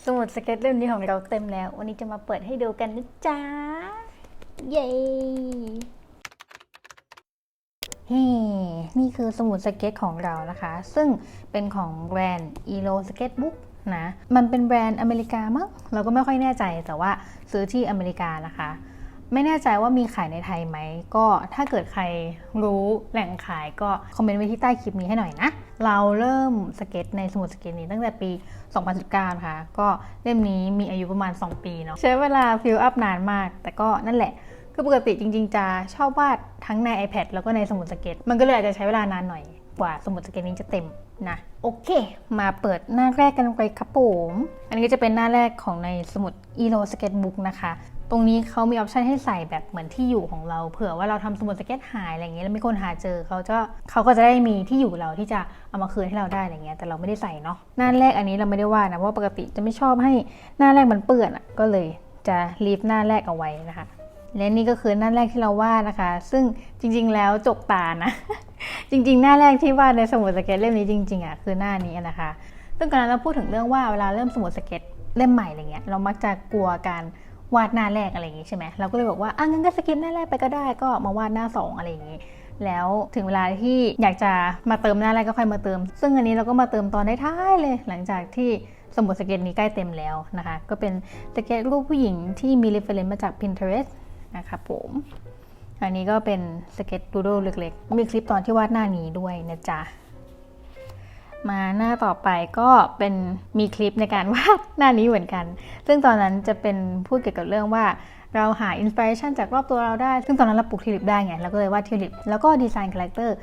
สมุดสเก็ตเล่มนี้ของเราเต็มแล้ววันนี้จะมาเปิดให้ดูกันนะจ๊ะเย้นี่คือสมุดสเก็ตของเรานะคะซึ่งเป็นของแบรนด์ Elo Sketchbook นะมันเป็นแบรนด์อเมริกามั้งเราก็ไม่ค่อยแน่ใจแต่ว่าซื้อที่อเมริกานะคะไม่แน่ใจว่ามีขายในไทยไหมก็ถ้าเกิดใครรู้แหล่งขายก็คอมเมนต์ไว้ที่ใต้คลิปนี้ให้หน่อยนะเราเริ่มสเก็ตในสมุดสเก็ตนี้ตั้งแต่ปี 2019 นะคะก็เล่มนี้มีอายุประมาณ 2 ปีเนาะใช้เวลาฟิลอัพนานมากแต่ก็นั่นแหละคือปกติจริงๆจะชอบวาดทั้งใน iPad แล้วก็ในสมุดสเก็ตมันก็เลยอาจจะใช้เวลานานหน่อยกว่าสมุดสเก็ตนี้จะเต็มนะโอเคมาเปิดหน้าแรกกันเลยครับผมอันนี้ก็จะเป็นหน้าแรกของในสมุด Elo Sketchbook นะคะตรงนี้เขามีออปชันให้ใส่แบบเหมือนที่อยู่ของเราเผื่อว่าเราทำสมุดสเก็ตหายอะไรเงี้ยแล้วมีคนหาเจอเขาก็จะได้มีที่อยู่เราที่จะเอามาคืนให้เราได้อะไรเงี้ยแต่เราไม่ได้ใส่เนาะหน้าแรกอันนี้เราไม่ได้วาดนะเพราะปกติจะไม่ชอบให้หน้าแรกมันเปื้อนก็เลยจะลีฟหน้าแรกเอาไว้นะคะและนี่ก็คือหน้าแรกที่เราวาดนะคะซึ่งจริงๆแล้วจกตานะ จริงๆหน้าแรกที่วาดในสมุดสเก็ตเล่มนี้จริงๆคือหน้านี้นะคะซึ่งก่อนหน้าเราพูดถึงเรื่องว่าเวลาเริ่มสมุดสเก็ตเล่มใหม่อะไรเงี้ยเรามักจะกลัวการวาดหน้าแรกอะไรอย่างงี้ใช่ไหมเราก็เลยบอกว่างั้นก็สกิปหน้าแรกไปก็ได้ก็มาวาดหน้า2อะไรอย่างงี้แล้วถึงเวลาที่อยากจะมาเติมหน้าแรกก็ค่อยมาเติมซึ่งอันนี้เราก็มาเติมตอนท้ายๆเลยหลังจากที่สมุดสเก็ตนี้ใกล้เต็มแล้วนะคะก็เป็นสเก็ตรูปผู้หญิงที่มี reference มาจาก Pinterest นะคะผมอันนี้ก็เป็นสเก็ตดูโดเล็กๆมีคลิปตอนที่วาดหน้านี้ด้วยนะจ๊ะมาหน้าต่อไปก็เป็นมีคลิปในการวาดหน้านี้เหมือนกันซึ่งตอนนั้นจะเป็นพูดเกี่ยวกับเรื่องว่าเราหาอินสปิเรชันจากรอบตัวเราได้ซึ่งตอนนั้นเราปลูกทิวลิปได้ไงเราก็เลยวาดทิวลิปแล้วก็ดีไซน์คาแรคเตอร์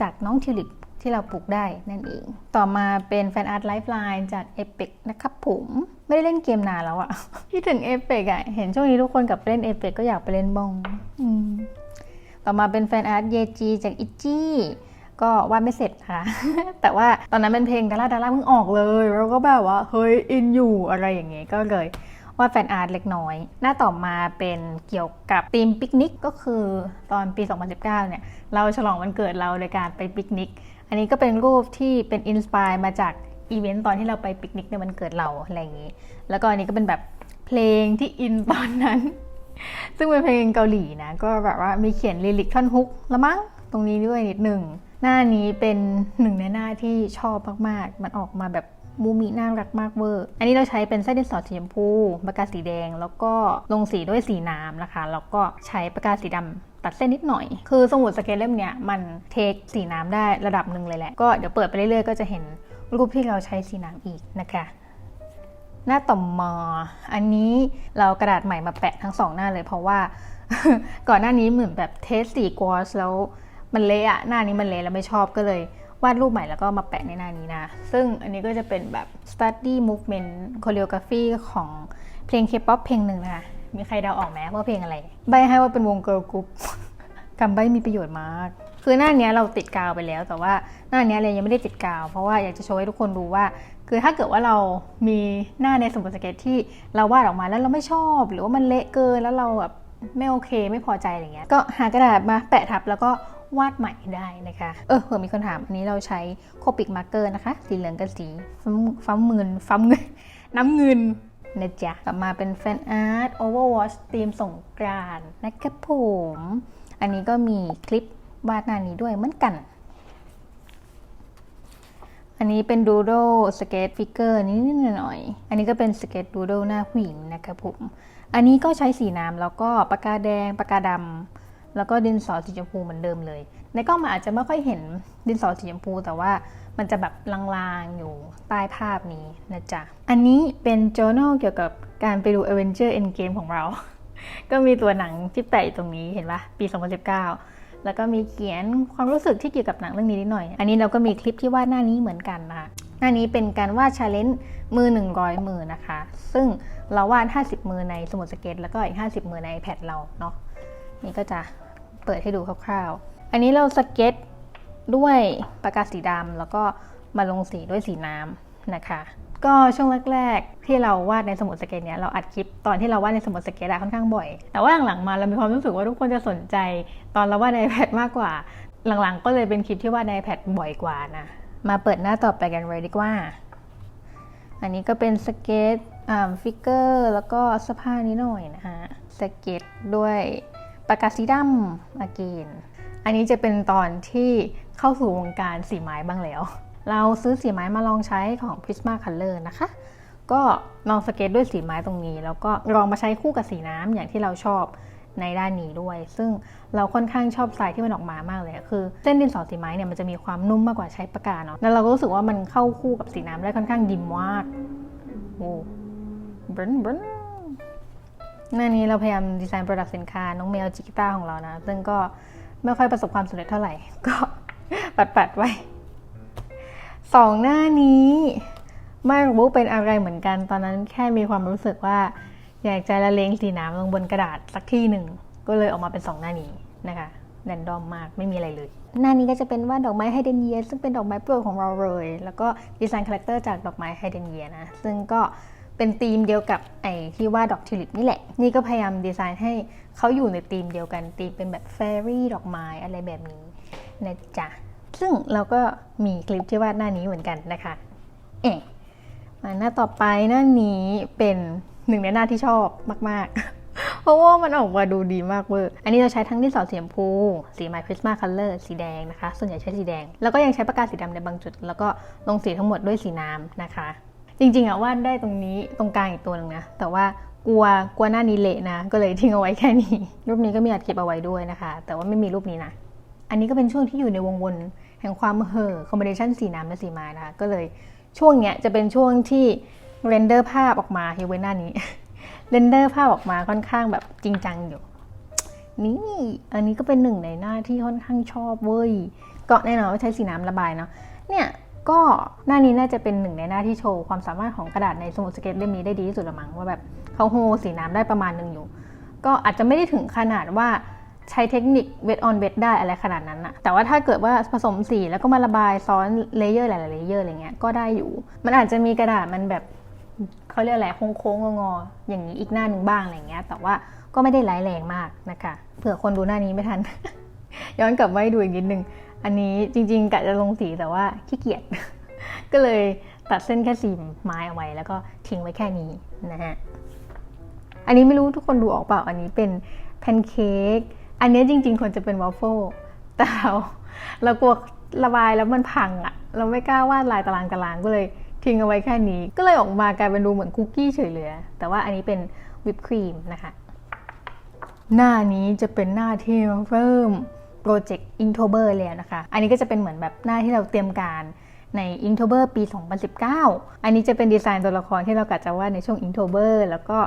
จากน้องทิวลิปที่เราปลูกได้นั่นเองต่อมาเป็นแฟนอาร์ตไลฟ์ไลน์จาก Epic นะครับผมไม่ได้เล่นเกมนานแล้วอะคิดถึง Epic เห็นช่วงนี้ทุกคนกลับไปเล่น Epic ก็อยากไปเล่นบ้องต่อมาเป็นแฟนอาร์ตเยจีจากอิจี้ก็วาดไม่เสร็จค่ะ แต่ว่าตอนนั้นเป็นเพลงดาราเพิ่งออกเลยแล้วก็แบบว่าเฮ้ยอินอยู่อะไรอย่างเงี้ยก็เลยวาดแฟนอาร์ตเล็กน้อยหน้าต่อมาเป็นเกี่ยวกับธีมปิกนิกก็คือตอนปี 2019 เนี่ยเราฉลองวันเกิดเราโดยการไปปิกนิกอันนี้ก็เป็นรูปที่เป็นอินสปายมาจากอีเวนต์ตอนที่เราไปปิกนิกในวันเกิดเราอะไรอย่างงี้แล้วก็อันนี้ก็เป็นแบบเพลงที่อินตอนนั้น ซึ่งเป็นเพลงเกาหลีนะก็แบบว่ามีเขียนลิลิกท่อนฮุกละมั้งตรงนี้ด้วยนิดหนึ่งหน้านี้เป็นหนึ่งในหน้าที่ชอบมากๆมันออกมาแบบมูมิน่ารักมากเวอร์อันนี้เราใช้เป็นไส้ดินสอสีชมพูปากกาสีแดงแล้วก็ลงสีด้วยสีน้ำนะคะแล้วก็ใช้ปากกาสีดำตัดเส้นนิดหน่อยคือสมุดสเก็ตเล่มเนี้ยมันเทคสีน้ำได้ระดับหนึ่งเลยแหละก็เดี๋ยวเปิดไปเรื่อยๆก็จะเห็นรูปที่เราใช้สีน้ำอีกนะคะหน้าต่อมาอันนี้เรากระดาษใหม่มาแปะทั้ง2หน้าเลยเพราะว่า ก่อนหน้านี้เหมือนแบบเทสสีกวอชแล้วมันเละหน้านี้มันเละแล้วไม่ชอบก็เลยวาดรูปใหม่แล้วก็มาแปะในหน้านี้นะซึ่งอันนี้ก็จะเป็นแบบ study movement choreography ของเพลง K-pop เพลงหนึ่งนะคะมีใครเดาออกไหมว่าเพลงอะไรใบให้ว่าเป็นวง girl group คำใบมีประโยชน์มากคือหน้านี้เราติดกาวไปแล้วแต่ว่าหน้านี้เลยยังไม่ได้ติดกาวเพราะว่าอยากจะโชว์ให้ทุกคนดูว่าคือถ้าเกิดว่าเรามีหน้าในสมุดสเก็ตที่เราวาดออกมาแล้วเราไม่ชอบหรือว่ามันเละเกินแล้วเราแบบไม่โอเคไม่พอใจอะไรเงี้ยก็หากระดาษมาแปะทับแล้วก็วาดใหม่ได้นะคะเผื่อมีคนถามอันนี้เราใช้โคปิกมาร์กเกอร์นะคะสีเหลืองกับสีฟ้าเงินน้ำเงินนะจ๊ะกลับมาเป็นแฟนอาร์ต Overwatch ธีมสงกรานต์นะครับผมอันนี้ก็มีคลิปวาดหน้านี้ด้วยเหมือนกันอันนี้เป็นดูโดสเก็ตฟิกเกอร์นิดหน่อยอันนี้ก็เป็นสเก็ตดูโดหน้าผู้หญิงนะครับผมอันนี้ก็ใช้สีน้ำแล้วก็ปากกาแดงปากกาดำแล้วก็ดินสอสีชมพูเหมือนเดิมเลยในกล้องมันอาจจะไม่ค่อยเห็นดินสอสีชมพูแต่ว่ามันจะแบบลางๆอยู่ใต้ภาพนี้นะจ๊ะอันนี้เป็น journal เกี่ยวกับการไปดู Avenger Endgame ของเรา ก็มีตัวหนังที่แปะตรงนี้เห็นปะปี 2019แล้วก็มีเขียนความรู้สึกที่เกี่ยวกับหนังเรื่องนี้นิดหน่อยอันนี้เราก็มีคลิปที่วาดหน้านี้เหมือนกันนะคะหน้านี้เป็นการวาด challenge มือ100มือนะคะซึ่งเราวาด50มือในสมุดสเก็ตแล้วก็อีก50มือใน iPad เราเนาะนี่ก็จะเปิดให้ดูคร่าวๆอันนี้เราสเก็ตด้วยปากกาสีดำแล้วก็มาลงสีด้วยสีน้ำนะคะก็ช่วงแรกๆที่เราวาดในสมุดสเก็ตเนี่ยเราอัดคลิปตอนที่เราวาดในสมุดสเก็ตค่อนข้างบ่อยแต่ว่าหลังๆมาเรามีความรู้สึกว่าทุกคนจะสนใจตอนเราวาดใน iPad มากกว่าหลังๆก็เลยเป็นคลิปที่วาดใน iPad บ่อยกว่านะมาเปิดหน้าต่อไปกันเลยดีกว่า อันนี้ก็เป็นสเก็ตฟิกเกอร์แล้วก็เสื้อผ้านิดหน่อยนะคะสเก็ตด้วยปากกาสีดำagain อันนี้จะเป็นตอนที่เข้าสู่วงการสีไม้บ้างแล้วเราซื้อสีไม้มาลองใช้ของ Prisma Color นะคะก็ลองสเก็ตด้วยสีไม้ตรงนี้แล้วก็ลองมาใช้คู่กับสีน้ำอย่างที่เราชอบในด้านนี้ด้วยซึ่งเราค่อนข้างชอบสไตล์ที่มันออกมามากเลยคือเส้นดินสอสีไม้เนี่ยมันจะมีความนุ่มมากกว่าใช้ปากกาเนาะแล้วเราก็รู้สึกว่ามันเข้าคู่กับสีน้ำได้ค่อนข้างดีมากโอ้บรนบรนหน้านี้เราพยายามดีไซน์โปรดักต์สินค้าน้องแมวจิกิต้าของเรานะซึ่งก็ไม่ค่อยประสบความสำเร็จเท่าไหร่ก็ปัดไว้สองหน้านี้ไม่รู้เป็นอะไรเหมือนกันตอนนั้นแค่มีความรู้สึกว่าอยากจะละเลงสีน้ำลงบนกระดาษสักที่หนึ่งก็เลยออกมาเป็น2หน้านี้นะคะแรนดอมมากไม่มีอะไรเลยหน้านี้ก็จะเป็นวาดดอกไม้ไฮเดรนเยียซึ่งเป็นดอกไม้โปรดของเราเลยแล้วก็ดีไซน์คาแรคเตอร์จากดอกไม้ไฮเดรนเยียนะซึ่งก็เป็นธีมเดียวกับไอ้ที่วาดดอกทิวลิปนี่แหละนี่ก็พยายามดีไซน์ให้เขาอยู่ในธีมเดียวกันธีมเป็นแบบเฟรี่ดอกไม้อะไรแบบนี้นะจ๊ะซึ่งเราก็มีคลิปที่วาดหน้านี้เหมือนกันนะคะมาหน้าต่อไปหน้านี้เป็นหนึ่งในหน้าที่ชอบมากๆ เพราะว่ามันออกมาดูดีมากเวอร์อันนี้เราใช้ทั้งดินสอสีชมพูสีไม้ Prisma Color สีแดงนะคะส่วนใหญ่ใช้สีแดงแล้วก็ยังใช้ปากกาสีดำในบางจุดแล้วก็ลงสีทั้งหมดด้วยสีน้ำนะคะจริงๆวาดได้ตรงนี้ตรงกลางอีกตัวนึงนะแต่ว่ากลัวหน้านี้เละนะก็เลยทิ้งเอาไว้แค่นี้รูปนี้ก็มีอัดคลิปเอาไว้ด้วยนะคะแต่ว่าไม่มีรูปนี้นะอันนี้ก็เป็นช่วงที่อยู่ในวงวนแห่งความคอมบิเนชันสีน้ำและสีไม้นะคะก็เลยช่วงเนี้ยจะเป็นช่วงที่เรนเดอร์ภาพออกมายกเว้นหน้านี้ เรนเดอร์ภาพออกมาค่อนข้างแบบจริงจังอยู่นี่อันนี้ก็เป็นหนึ่งในหน้าที่ค่อนข้างชอบเว้ยก็แน่นอนว่าใช้สีน้ำระบายเนาะเนี่ยก็หน้านี้น่าจะเป็นหนึ่งในหน้าที่โชว์ความสามารถของกระดาษในสมุดสเก็ตเล่มนี้ได้ดีที่สุดละมั้งว่าแบบเขาโฮสีน้ำได้ประมาณนึงอยู่ก็อาจจะไม่ได้ถึงขนาดว่าใช้เทคนิคเวทออนเวทได้อะไรขนาดนั้นอะแต่ว่าถ้าเกิดว่าผสมสีแล้วก็มาระบายซ้อนเลเยอร์หลายๆเลเยอร์อะไรเงี้ยก็ได้อยู่มันอาจจะมีกระดาษมันแบบเขาเรียกอะไรโค้งๆงอๆอย่างนี้อีกหน้าหนึ่งบ้างอะไรเงี้ยแต่ว่าก็ไม่ได้ร้ายแรงมากนะคะเผื่อคนดูหน้านี้ไม่ทัน ย้อนกลับมาให้ดูอีกนิดนึงอันนี้จริงๆกะจะลงสีแต่ว่าขี้เกียจ ก็เลยตัดเส้นแค่สีไม้เอาไว้แล้วก็ทิ้งไว้แค่นี้นะฮะอันนี้ไม่รู้ทุกคนดูออกเปล่าอันนี้เป็นแพนเค้กอันนี้จริงๆควรจะเป็นวอฟเฟิลแต่เรากลัวระบายแล้วมันพังอะเราไม่กล้าวาดลายตารางก็เลยทิ้งเอาไว้แค่นี้ก็เลยออกมากลายเป็นดูเหมือนคุกกี้เฉยเลยแต่ว่าอันนี้เป็นวิปครีมนะคะหน้านี้จะเป็นหน้าที่เริ่มโปรเจกต์ Inktober แล้วนะคะอันนี้ก็จะเป็นเหมือนแบบหน้าที่เราเตรียมการใน Inktober ปี 2019 อันนี้จะเป็นดีไซน์ตัวละครที่เรากะจะวาดในช่วง Inktober แล้วก็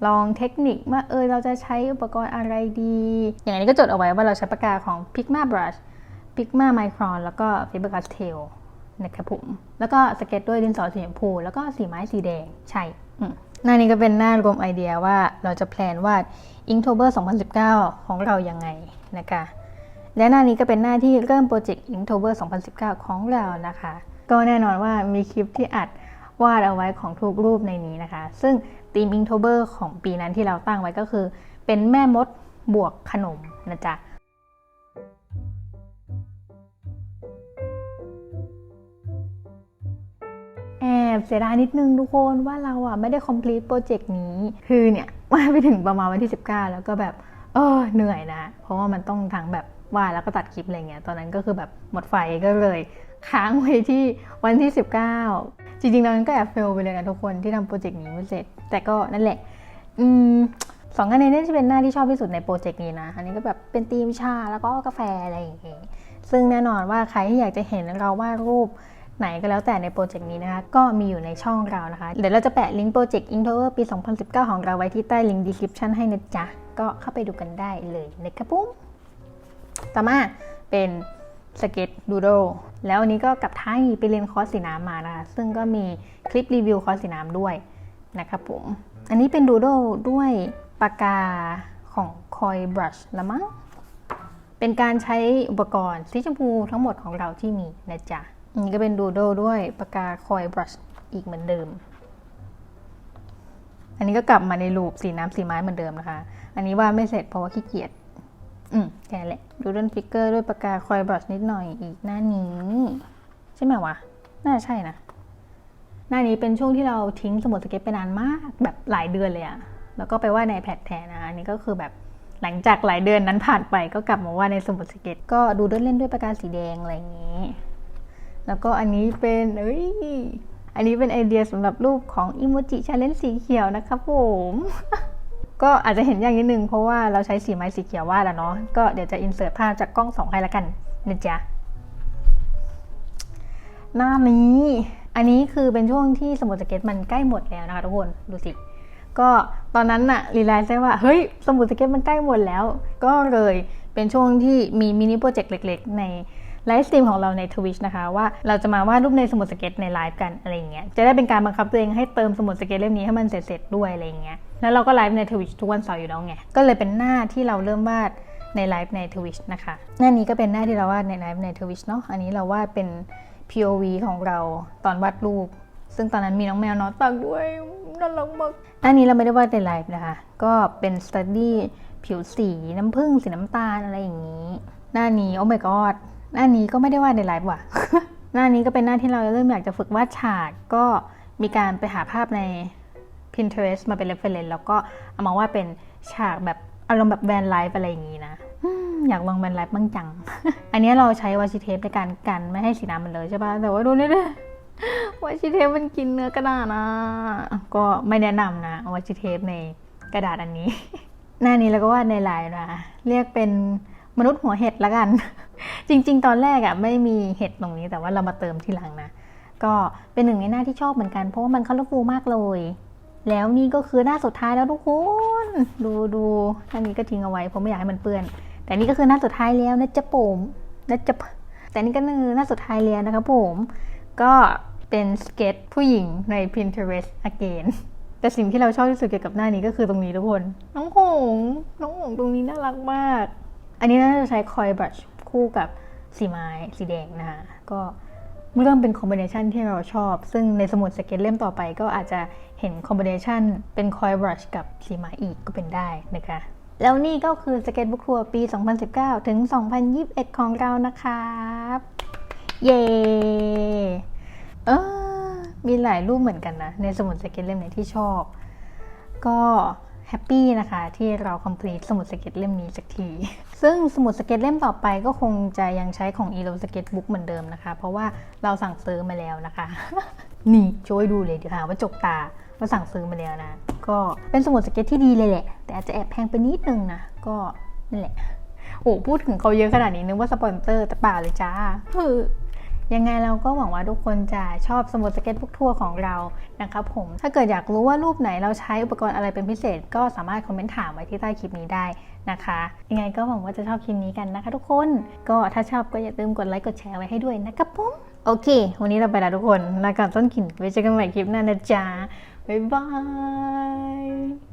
ลองเทคนิคว่าเราจะใช้อุปกรณ์อะไรดีอย่างนี้ก็จดเอาไว้ว่าเราใช้ปากกาของ Pigma Brush Pigma Micron แล้วก็ Faber Castell นะครับผมแล้วก็สเก็ตด้วยดินสอสีชมพูแล้วก็สีไม้สีแดงใช่หน้านี้ก็เป็นหน้ารวมไอเดียว่าเราจะแพลนวาด Inktober 2019 ของเรายังไงนะคะและหน้านี้ก็เป็นหน้าที่เริ่มโปรเจกต์ Inktober 2019 ของเรานะคะก็แน่นอนว่ามีคลิปที่อัดวาดเอาไว้ของทุกรูปในนี้นะคะซึ่งธีม Inktober ของปีนั้นที่เราตั้งไว้ก็คือเป็นแม่มดบวกขนมนะจ๊ะแอบเสียดายนิดนึงทุกคนว่าเราไม่ได้ complete โปรเจกต์นี้คือเนี่ยวาดไปถึงประมาณวันที่19แล้วก็แบบเหนื่อยนะเพราะว่ามันต้องทั้งแบบวาดแล้วก็ตัดคลิปอะไรเงี้ยตอนนั้นก็คือแบบหมดไฟก็เลยค้างไว้ที่วันที่19จริงๆตอนนั้นก็แอบเฟลไปเลยนะทุกคนที่ทำโปรเจกต์นี้ไม่เสร็จแต่ก็นั่นแหละสองอันนี้จะเป็นหน้าที่ชอบที่สุดในโปรเจกต์นี้นะอันนี้ก็แบบเป็นธีมชาแล้วก็กาแฟอะไรอย่างเงี้ยซึ่งแน่นอนว่าใครที่อยากจะเห็นเราวาดรูปไหนก็แล้วแต่ในโปรเจกต์นี้นะคะก็มีอยู่ในช่องเรานะคะเดี๋ยวเราจะแปะลิงก์โปรเจกต์ Inktober ปี 2019 ของเราไว้ที่ใต้ลิงก์ description ให้นะจ๊ะก็เข้าไปดูกันได้เลยนะครับปุ๊บต่อมาเป็นสเก็ตดูโดแล้ววันนี้ก็กลับไทยไปเรียนคอร์สสีน้ำมานะคะซึ่งก็มีคลิปรีวิวคอร์สสีน้ำด้วยนะครับผมอันนี้เป็นดูโดด้วยปากกาของ Koi Brush ละมั้งเป็นการใช้อุปกรณ์สีชมพูทั้งหมดของเราที่มีนะจ๊ะอันนี้ก็เป็นดูโดด้วยปากกา Koi Brush อีกเหมือนเดิมอันนี้ก็กลับมาในรูปสีน้ำสีไม้เหมือนเดิมนะคะอันนี้ว่าไม่เสร็จเพราะว่าขี้เกียจแค่แหละดูดันฟิกเกอร์ด้วยปากกา Koi Brush นิดหน่อยอีกหน้านี้ใช่ไหมวะน่าใช่นะ หน้านี้เป็นช่วงที่เราทิ้งสมุดสเก็ตไปนานมากแบบหลายเดือนเลยอะแล้วก็ไปวาดใน iPad แทนนะอันนี้ก็คือแบบหลังจากหลายเดือนนั้นผ่านไปก็กลับมาวาดในสมุดสเก็ตก็ดูเล่นด้วยปากกาสีแดงอะไรอย่างนี้แล้วก็อันนี้เป็นอันนี้เป็นไอเดียสำหรับรูปของอิโมจิชาเลนจ์สีเขียวนะครับผม ก็อาจจะเห็นอย่างนิดนึงเพราะว่าเราใช้สีไม้สีเขียววาดแล้วเนาะก็เดี๋ยวจะอินเสิร์ตภาพจากกล้อง2ให้ละกันนะจ๊ะหน้านี้อันนี้คือเป็นช่วงที่สมุดสเก็ตมันใกล้หมดแล้วนะคะทุกคนดูสิก็ตอนนั้นน่ะรีไลซ์ได้ว่าเฮ้ยสมุดสเก็ตมันใกล้หมดแล้วก็เลยเป็นช่วงที่มีมินิโปรเจกต์เล็กๆในไลฟ์สตรีมของเราใน Twitch นะคะว่าเราจะมาวาดรูปในสมุดสเก็ตในไลฟ์กันอะไรอย่างเงี้ยจะได้เป็นการบังคับตัวเองให้เติมสมุดสเก็ตเล่มนี้ให้มันเสร็จๆด้วยอะไรอย่างเงี้ยแล้วเราก็ไลฟ์ใน Twitch ทุกวันเสาร์อยู่แล้วไงก็เลยเป็นหน้าที่เราเริ่มวาดในไลฟ์ใน Twitch นะคะหน้านี้ก็เป็นหน้าที่เราวาดในไลฟ์ใน Twitch เนาะอันนี้เราวาดเป็น POV ของเราตอนวาดรูปซึ่งตอนนั้นมีน้องแมวนอนตักด้วยน่ารักมากหน้านี้เราไม่ได้วาดในไลฟ์นะคะก็เป็นสตัดดี้ผิวสีน้ำผึ้งสีน้ำตาลอะไรอย่างนี้หน้านี้โอ้ my god หน้านี้ก็ไม่ได้วาดในไลฟ์ว่ะ หน้านี้ก็เป็นหน้าที่เราเริ่มอยากจะฝึกวาดฉากก็มีการไปหาภาพใน Pinterest มาเป็น reference แล้วก็เอามาวาดเป็นฉากแบบอารมณ์แบบแวนไลฟ์อะไรอย่างนี้นะอยากลองแวนไลฟ์บ้างจัง อันนี้เราใช้วาชิเทปในการกันไม่ให้สีน้ำมันเลยใช่ปะแต่ว่าดูนี่ดิวาชิเทปมันกินเนื้อกระดาษนะก็ไม่แนะนำนะวาชิเทปในกระดาษอันนี้ หน้านี้เราก็วาดในไลน์นะเรียกเป็นมนุษย์หัวเห็ดละกัน จริงๆตอนแรกอะไม่มีเห็ดตรงนี้แต่ว่าเรามาเติมทีหลังนะก็เป็นหนึ่งในหน้าที่ชอบเหมือนกันเพราะว่ามันคัลเลอร์ฟูลมากเลยแล้วนี่ก็คือหน้าสุดท้ายแล้วทุกคนดูหน้านี้ก็ทิ้งเอาไว้เพราะไม่อยากให้มันเปื้อนแต่นี่ก็คือหน้าสุดท้ายแล้วนะจ๊ะผมนะจ๊ะแต่นี่ก็คือหน้าสุดท้ายแล้วนะครับผมก็เป็นสเก็ตผู้หญิงใน Pinterest again แต่สิ่งที่เราชอบที่สุดเกี่ยวกับหน้านี้ก็คือตรงนี้ทุกคนน้องหงตรงนี้น่ารักมากอันนี้น่าจะใช้คอยบรัชคู่กับสีไม้สีแดงนะคะก็เริ่มเป็นคอมบิเนชันที่เราชอบซึ่งในสมุดสเก็ตเล่มต่อไปก็อาจจะเห็นคอมบิเนชันเป็นคอยบรัชกับสีไม้อีกก็เป็นได้นะคะแล้วนี่ก็คือสเก็ตบุ๊กทัวร์ปี 2019 ถึง 2021 ของเรานะครับเย้มีหลายรูปเหมือนกันนะในสมุดสเก็ตเล่มไหนที่ชอบก็แฮปปี้นะคะที่เราคอมพลีทสมุดสเก็ตเล่มนี้สักทีซึ่งสมุดสเก็ตเล่มต่อไปก็คงจะยังใช้ของ Elo Sketchbook เหมือนเดิมนะคะเพราะว่าเราสั่งซื้อมาแล้วนะคะ นี่ช่วยดูเลยเดี๋ยวหาว่าจกตาว่าสั่งซื้อมาแล้วนะก็เป็นสมุดสเก็ตที่ดีเลยแหละแต่อาจจะแอบแพงไปนิดนึงนะก็นั่นแหละโอ้พูดถึงเขาเยอะขนาดนี้นึกว่าสปอนเซอร์แต่เปล่าเลยจ้ายังไงเราก็หวังว่าทุกคนจะชอบสมุดสเก็ตบุ๊กทัวร์ของเรานะครับผมถ้าเกิดอยากรู้ว่ารูปไหนเราใช้อุปกรณ์อะไรเป็นพิเศษก็สามารถคอมเมนต์ถามไว้ที่ใต้คลิปนี้ได้นะคะยังไงก็หวังว่าจะชอบคลิปนี้กันนะคะทุกคนก็ถ้าชอบก็อย่าลืมกดไลค์กดแชร์ไว้ให้ด้วยนะครับผมโอเควันนี้เราไปแล้วทุกคนลาก่อนต้นขินไว้เจอกันใหม่คลิปหน้านะจ๊ะบ๊ายบาย